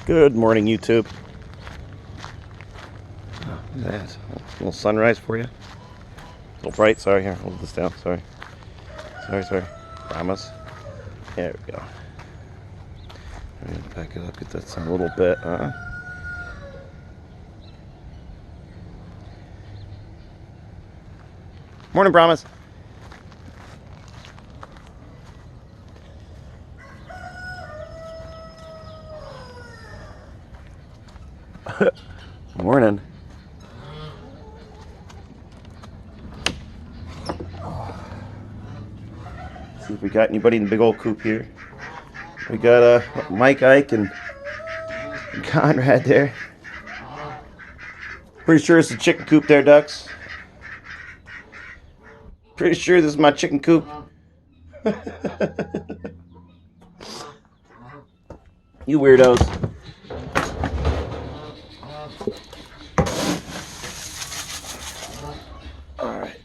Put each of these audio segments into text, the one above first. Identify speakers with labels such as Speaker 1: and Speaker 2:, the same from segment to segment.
Speaker 1: Good morning, YouTube. Look at that. A little sunrise for you. A little bright. Sorry, here, hold this down. Sorry. Sorry. Brahmas. There we go. Back it up, get that sun a little bit. Morning, Brahmas. Morning. See if we got anybody in the big old coop here. We got Mike, Ike, and Conrad there. Pretty sure it's a chicken coop there, ducks. Pretty sure this is my chicken coop. You weirdos. All right.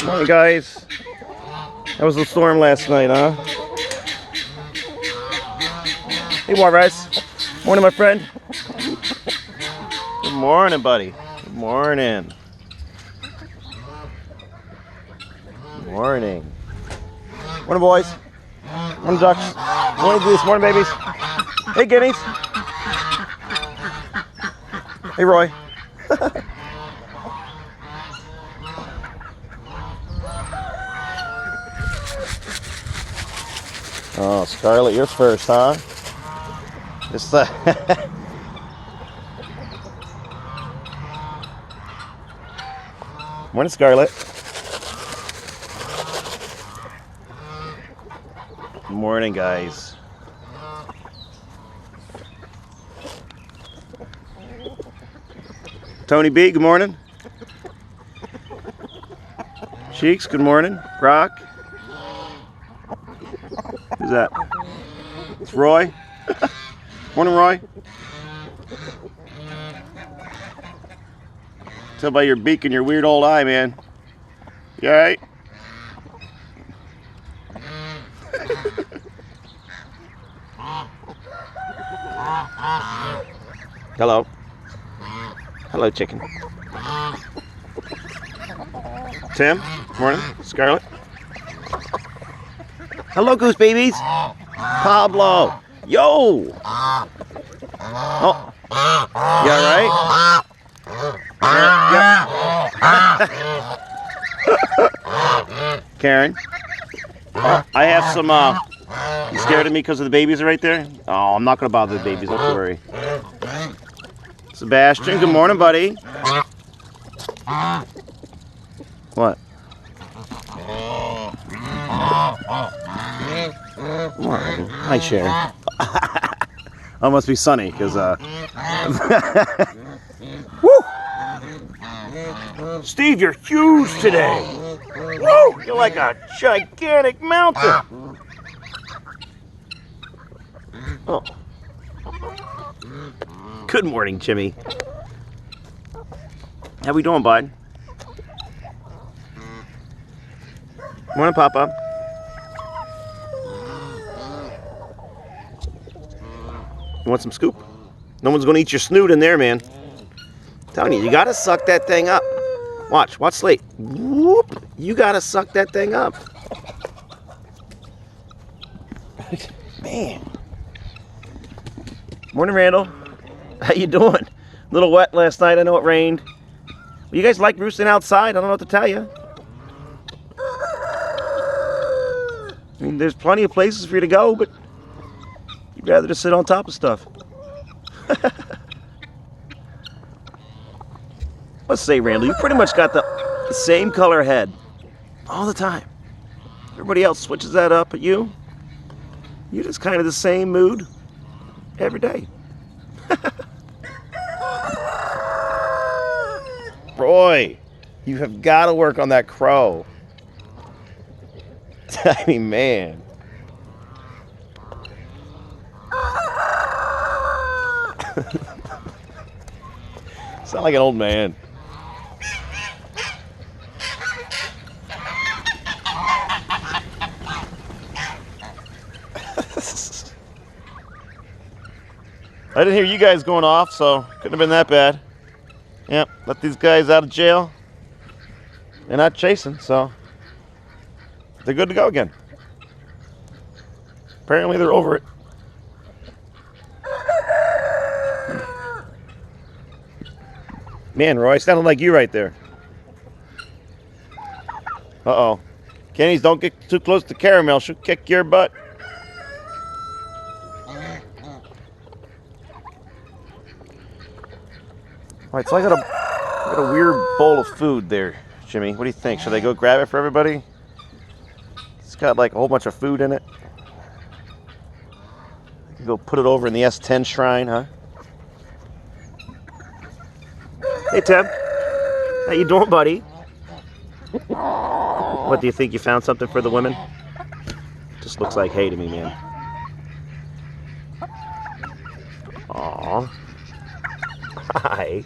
Speaker 1: Morning, guys. How was the storm last night, huh? Hey, Juarez. Morning, my friend. Good morning, buddy. Good morning. Good morning. Morning, boys. Morning, ducks. Morning, Goose. Morning, babies. Hey, Guineas. Hey, Roy. Oh, Scarlet, you're first, huh? Just Morning, Scarlet. Good morning, guys. Tony B, good morning. Cheeks, good morning. Brock. Who's that? It's Roy. Morning, Roy. Tell by your beak and your weird old eye, man. You alright? Hello. Hello, chicken. Tim, morning. Scarlet. Hello, Goose babies. Pablo. Yo. Oh. You alright? Yeah. Karen. I have some, you scared of me because of the babies right there? Oh, I'm not going to bother the babies, don't worry. Sebastian, good morning, buddy. What? Morning. Hi, Sharon. Oh, must be sunny, because, Woo! Steve, you're huge today. Woo! You're like a gigantic mountain. Oh. Good morning, Jimmy. How we doing, bud? Morning, Papa. You want some scoop? No one's gonna eat your snoot in there, man. I'm telling you, you gotta suck that thing up. Watch Slate. Whoop! You gotta suck that thing up. Man. Morning, Randall. How you doing? A little wet last night. I know it rained. Well, you guys like roosting outside? I don't know what to tell you. I mean, there's plenty of places for you to go, but you'd rather just sit on top of stuff. Let's say, Randall, you pretty much got the same color head all the time. Everybody else switches that up, but you're just kind of the same mood every day. Roy, you have got to work on that crow. I mean, man. Sound like an old man. I didn't hear you guys going off, so couldn't have been that bad. Yep, let these guys out of jail. They're not chasing, so they're good to go again. Apparently they're over it. Man, Roy, sounded like you right there. Uh-oh. Kenny's, don't get too close to Caramel. She'll kick your butt. All right, so I got a weird bowl of food there, Jimmy. What do you think? Should I go grab it for everybody? It's got like a whole bunch of food in it. I can go put it over in the S10 shrine, huh? Hey, Ted. How you doing, buddy? What, do you think you found something for the women? Just looks like hay to me, man. Aww. Hi.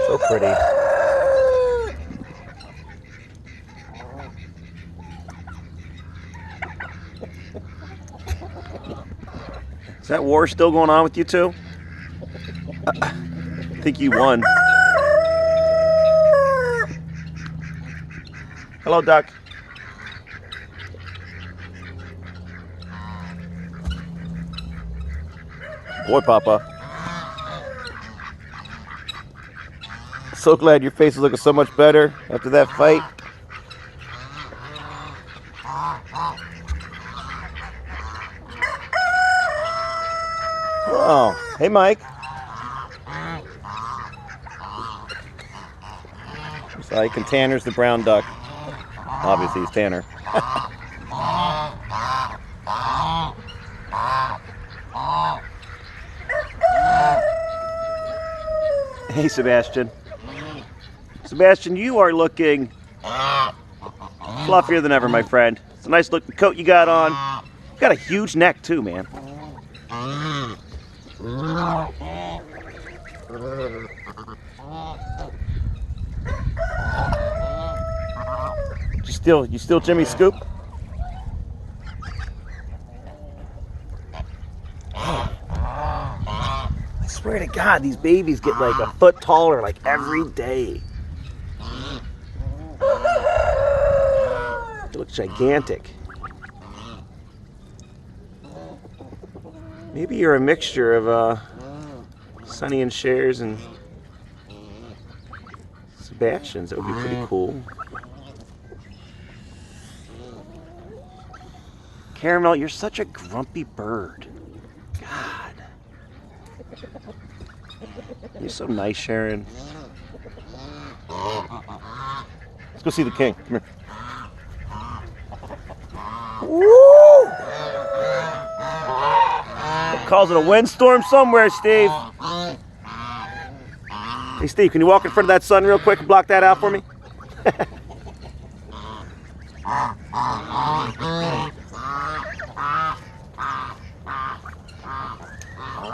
Speaker 1: So pretty. Is that war still going on with you two? I think you won. Hello, Duck. Boy, Papa. So glad your face is looking so much better after that fight. Oh, hey, Mike. So I can Tanner's the brown duck. Obviously, he's Tanner. Hey, Sebastian. Sebastian, you are looking fluffier than ever, my friend. It's a nice looking coat you got on. You got a huge neck, too, man. You still Jimmy Scoop? I swear to God, these babies get like a foot taller like every day. They look gigantic. Maybe you're a mixture of Sonny and Cher's and Sebastian's. That would be pretty cool. Caramel, you're such a grumpy bird. God. You're so nice, Sharon. Let's go see the king. Come here. Woo! Calls it a windstorm somewhere, Steve. Hey, Steve, can you walk in front of that sun real quick and block that out for me?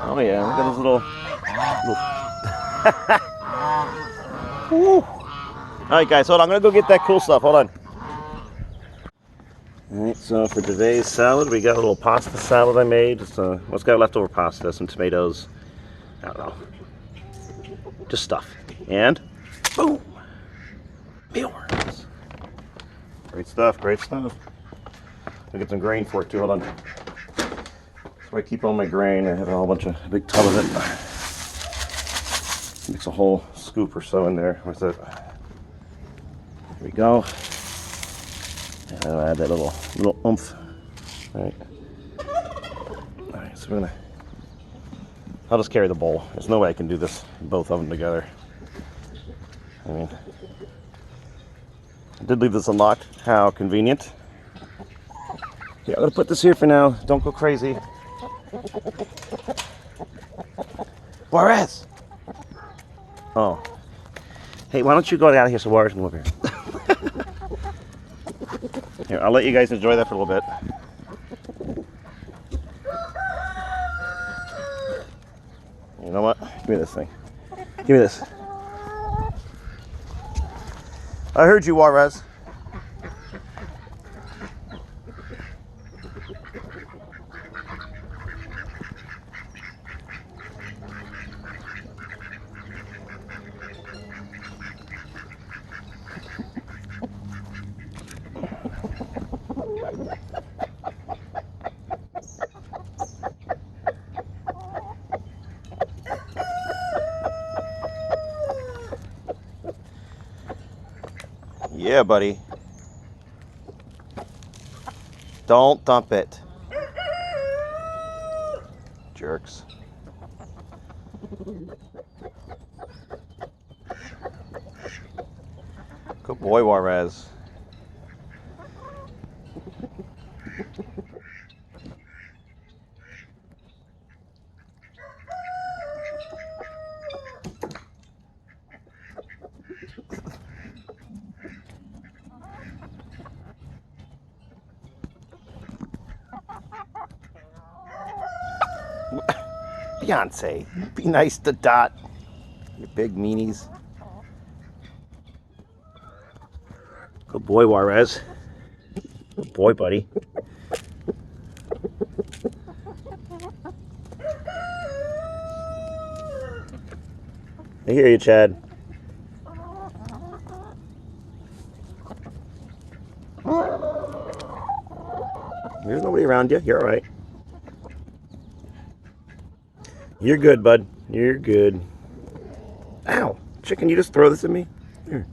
Speaker 1: Oh yeah, look at this little... Woo. All right, guys, hold on. I'm gonna go get that cool stuff. Hold on. All right, so for today's salad, we got a little pasta salad I made. Just what's got leftover pasta, some tomatoes. I don't know, just stuff. And boom, mealworms. Great stuff. Great stuff. I'll get some grain for it too. Hold on. So I keep all my grain. I have a whole bunch of big tub of it. Mix a whole scoop or so in there. Where's that? There we go. And I'll add that little oomph. All right. All right. So we're gonna. I'll just carry the bowl. There's no way I can do this, both of them together. I mean, I did leave this unlocked. How convenient. Yeah, I'm gonna put this here for now. Don't go crazy. Juarez! Oh. Hey, why don't you go out of here so Juarez can come over here? Here, I'll let you guys enjoy that for a little bit. me this thing. Give me this. I heard you, Juarez. Yeah, buddy. Don't dump it. Jerks. Good boy, Juarez. Beyonce, be nice to Dot. You big meanies. Good boy, Juarez. Good boy, buddy. I hear you, Chad. There's nobody around you. You're all right. You're good, bud. You're good. Ow! Chicken, you just throw this at me? Here.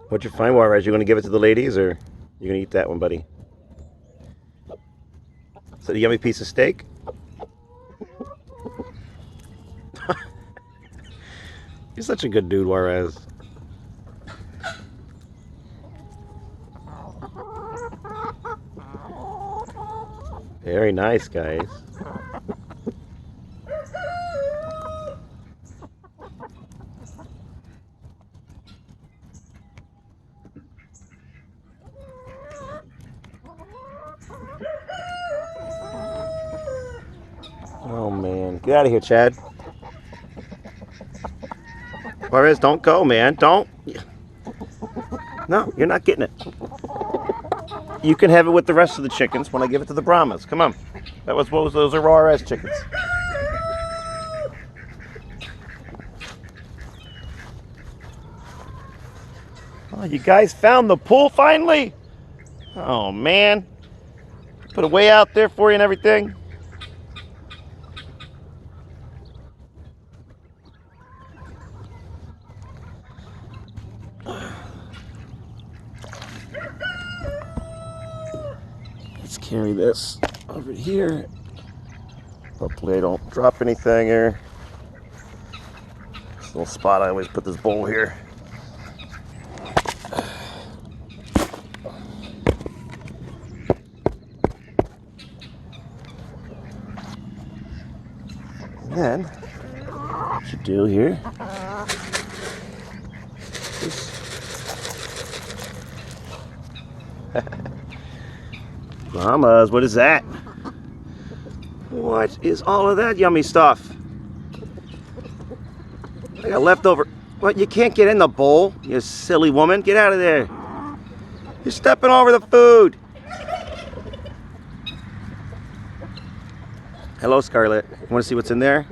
Speaker 1: What'd you find, Juarez? You gonna give it to the ladies, or you gonna eat that one, buddy? Is that a yummy piece of steak? You're such a good dude, Juarez. Very nice, guys. Oh, man. Get out of here, Chad. Juarez, don't go, man. Don't. No, you're not getting it. You can have it with the rest of the chickens when I give it to the Brahmas. Come on. Those are Juarez chickens. Oh, you guys found the pool finally? Oh, man. Put it way out there for you and everything. Let's carry this over here. Hopefully I don't drop anything here. This little spot, I always put this bowl here. And then, what you do here is Brahmas, what is that? What is all of that yummy stuff? I got leftover. What, you can't get in the bowl, you silly woman. Get out of there. You're stepping over the food. Hello, Scarlet. You want to see what's in there?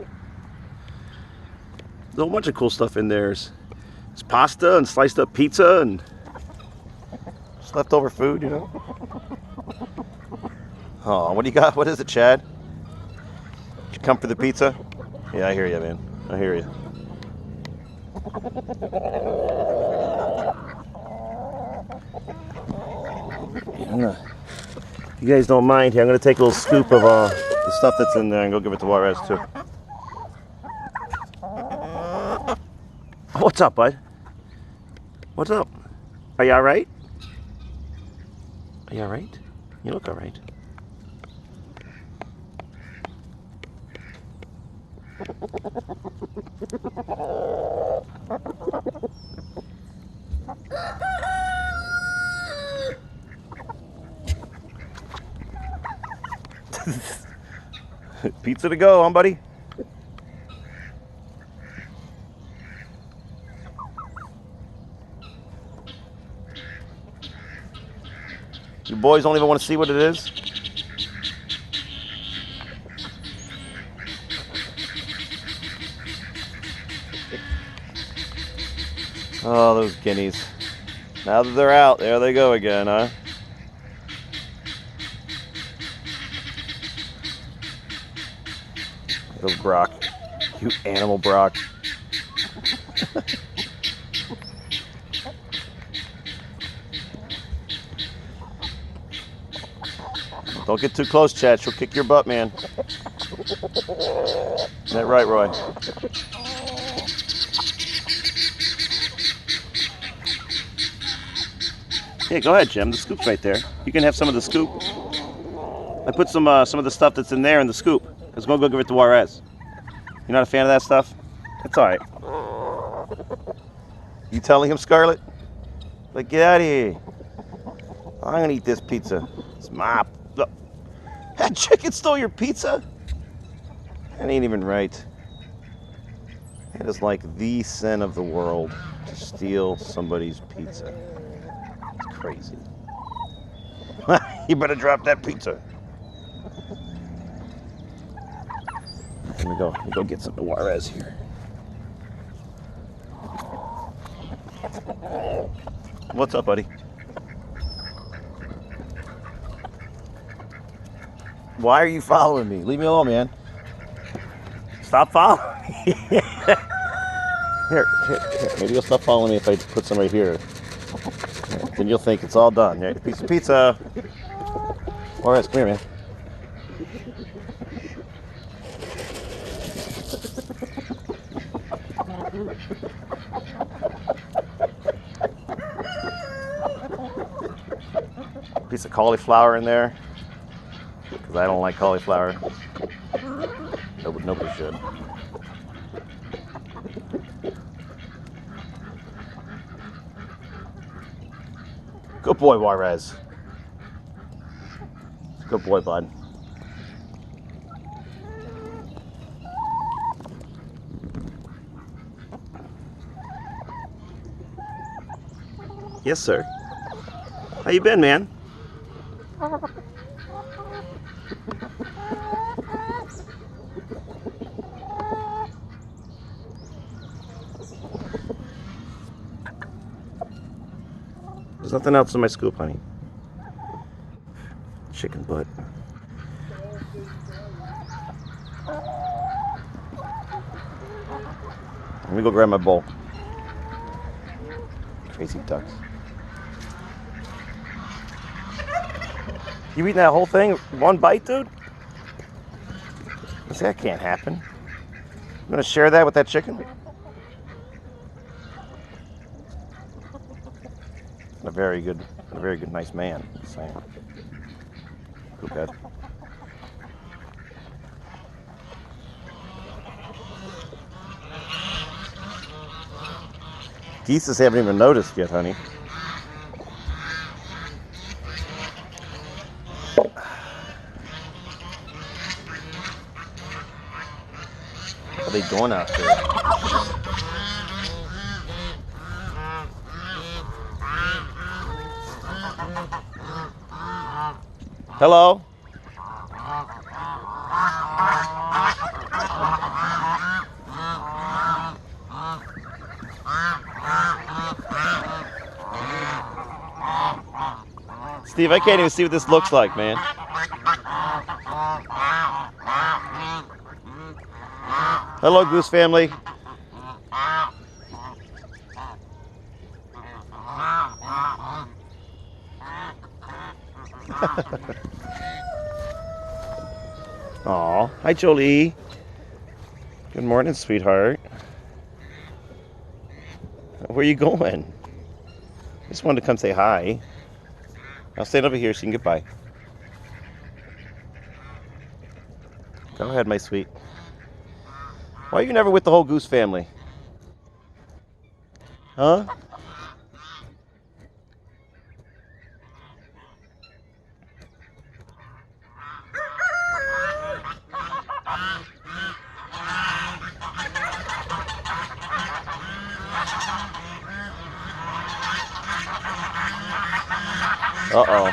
Speaker 1: There's a whole bunch of cool stuff in there. There's pasta and sliced up pizza and just leftover food, you know? Oh, what do you got? What is it, Chad? Did you come for the pizza? Yeah, I hear you, man. I hear you. If you guys don't mind here, I'm going to take a little scoop of the stuff that's in there and go give it to Juarez, too. What's up, bud? What's up? Are you all right? Are you all right? You look all right. Pizza to go, huh, buddy? You boys don't even want to see what it is? Oh, those guineas. Now that they're out, there they go again, huh? Go Brock. You animal, Brock. Don't get too close, Chad. She'll kick your butt, man. Isn't that right, Roy? Yeah, go ahead, Jim. The scoop's right there. You can have some of the scoop. I put some of the stuff that's in there in the scoop. Let's go give it to Juarez. You're not a fan of that stuff? It's all right. You telling him, Scarlet? Like, get out of here. I'm gonna eat this pizza. It's my... Look. That chicken stole your pizza? That ain't even right. It is like the sin of the world to steal somebody's pizza. It's crazy. You better drop that pizza. Let me go get some Juarez here. What's up, buddy? Why are you following me? Leave me alone, man. Stop following me. Here. Maybe you'll stop following me if I put some right here. Then you'll think it's all done. Right? A piece of pizza. Juarez, come here, man. Piece of cauliflower in there, because I don't like cauliflower. Nobody should. Good boy, Juarez. Good boy, bud. Yes, sir. How you been, man? There's nothing else in my scoop, honey. Chicken butt. Let me go grab my bowl. Crazy ducks. You eating that whole thing one bite, dude? That can't happen. You gonna share that with that chicken? A very good, nice man. Just saying. Coop head. Geese haven't even noticed yet, honey. What are they doing out there? Hello? Steve, I can't even see what this looks like, man. Hello, Goose Family. Aw, hi Jolie. Good morning, sweetheart. Where are you going? Just wanted to come say hi. I'll stand over here so you can get by. Go ahead, my sweet. Why are you never with the whole Goose family? Huh? Uh-oh.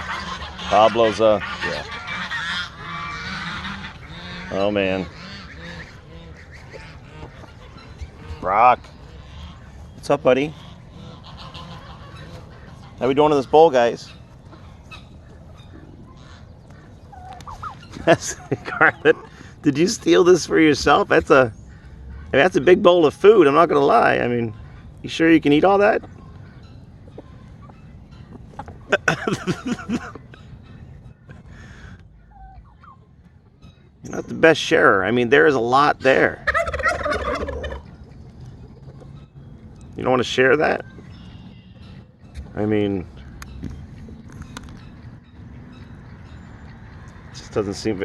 Speaker 1: Pablo's, yeah. Oh, man. Brock. What's up, buddy? How we doing in this bowl, guys? Scarlet, did you steal this for yourself? That's a big bowl of food, I'm not gonna lie. I mean, you sure you can eat all that? You're not the best sharer. I mean, there is a lot there. You don't want to share that? I mean, it just doesn't seem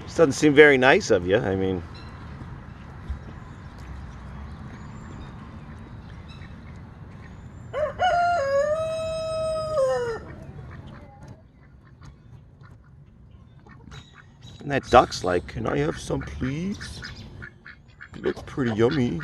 Speaker 1: just doesn't seem very nice of you. I mean, and that duck's like, "Can I have some, please? It looks pretty yummy."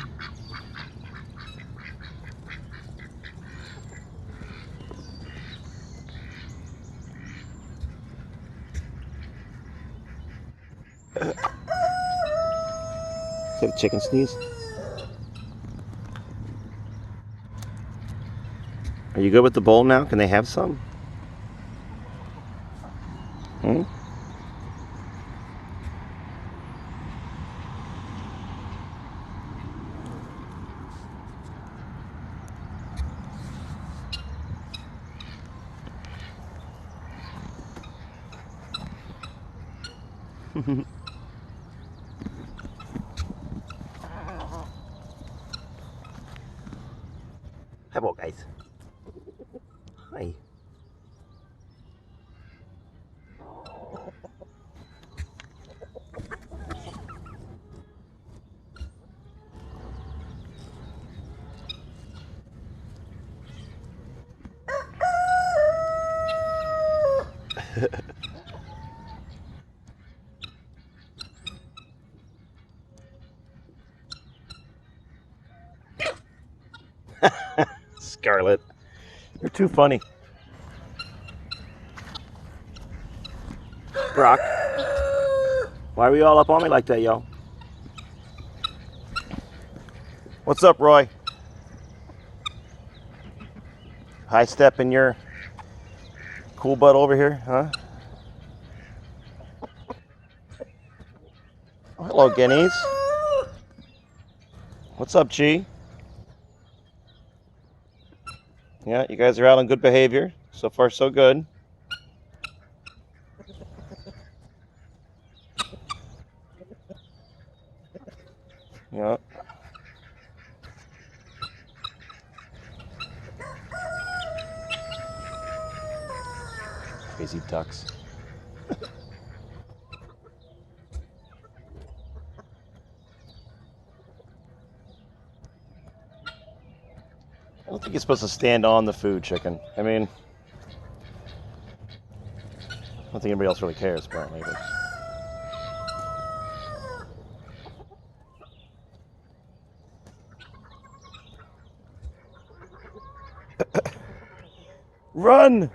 Speaker 1: Is that a chicken sneeze? Are you good with the bowl now? Can they have some? Hmm? Hello, guys. Hi. Scarlet, you're too funny. Brock, why are you all up on me like that, yo? What's up, Roy? High step in your cool butt over here, huh? Oh, hello, Guineas. What's up, Chi? Yeah, you guys are out on good behavior. So far, so good. Yeah. Crazy ducks. I don't think you're supposed to stand on the food, chicken. I mean, I don't think anybody else really cares, apparently. But... Run!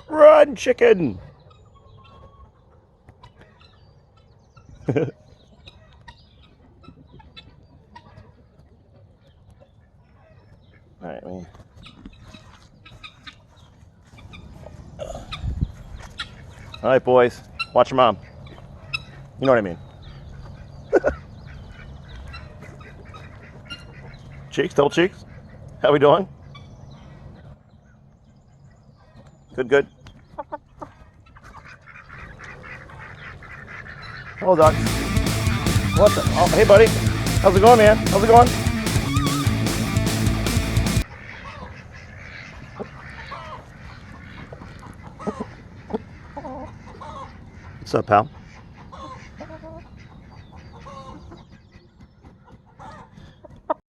Speaker 1: Run, chicken! Alright, man. Alright, boys. Watch your mom. You know what I mean. Cheeks, double cheeks. How we doing? Good, good. Hello, Doc. What's up? Oh, hey, buddy. How's it going, man? How's it going? What's up, pal?